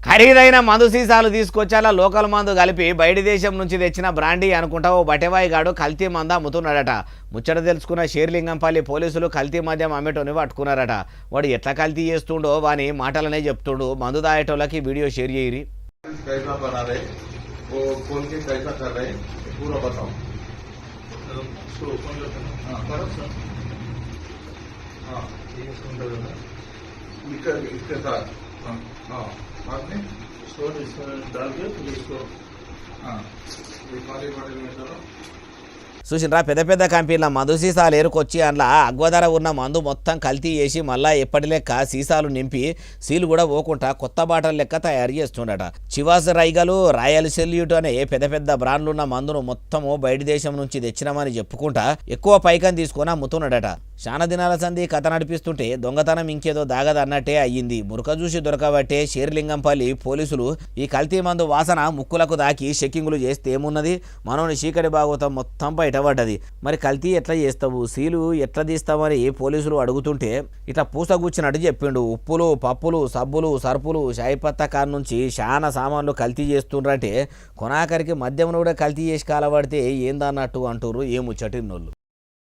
ఖరీదైన మందు సీసాలు తీసుకొచ్చి అలా లోకల్ మందు కలిపి బయట దేశం నుంచి తెచ్చిన బ్రాండీ అనుకుంటా ఓ బటెవాయి గాడు కల్తీ మంద అమ్ముతున్నాడట. ముచ్చట తెలుసుకున్న షేర్లింగంపల్లి పోలీసులు కల్తీ మద్యం అమ్మేటోని పట్టుకున్నారట. వాడు ఎట్లా కల్తీ చేస్తుండో వాని మాటలనే చెప్తుండు. మందు దాయేటోళ్ళకి వీడియో షేర్ చేయరి. बाद में इसको डाल के फिर इसको खाली बॉटल में डालो. చూసినరా పెద్ద పెద్ద కంపెనీల మందు సీసాలు ఏరుకొచ్చి అందులో అగ్వధర ఉన్న మందు మొత్తం కల్తీ చేసి మళ్ళా ఎప్పటి లెక్క సీసాలు నింపి సీలు కూడా పోకుండా కొత్త బాటల లెక్క తయారు చేస్తుండట. చివాస్ రైగలు, రాయల్ సెల్యూట్ అనే పెద్ద పెద్ద బ్రాండ్లు ఉన్న మందును మొత్తము బయట దేశం నుంచి తెచ్చినామని చెప్పుకుంటా ఎక్కువ పైకం తీసుకొని అమ్ముతున్నాడట. చాలా దినాల సంది కథ నడిపిస్తుంటే దొంగతనం ఇంకేదో దాగదన్నట్టే అయ్యింది. మురక చూసి దొరకబట్టే షేర్లింగంపల్లి పోలీసులు ఈ కల్తీ మందు వాసన ముక్కులకు దాకి చెక్కింగులు చేస్తే ఏమున్నది, మనోని చీకటి భాగవతం మొత్తం బయటపడ్డది. మరి కల్తీ ఎట్లా చేస్తావు, సీలు ఎట్లా తీస్తామని పోలీసులు అడుగుతుంటే ఇట్లా పూసగుచ్చినట్టు చెప్పిండు. ఉప్పులు, పప్పులు, సబ్బులు, సరుపులు, షాయిపత్తా కాడ నుంచి చాలా సామాన్లు కల్తీ చేస్తుండ్రంటే కొనాకరికి మద్యం కూడా కల్తీ చేసి కాలబడితే ఏందన్నట్టు అంటుర్రు ఏ ముచ్చటిన్నోళ్ళు.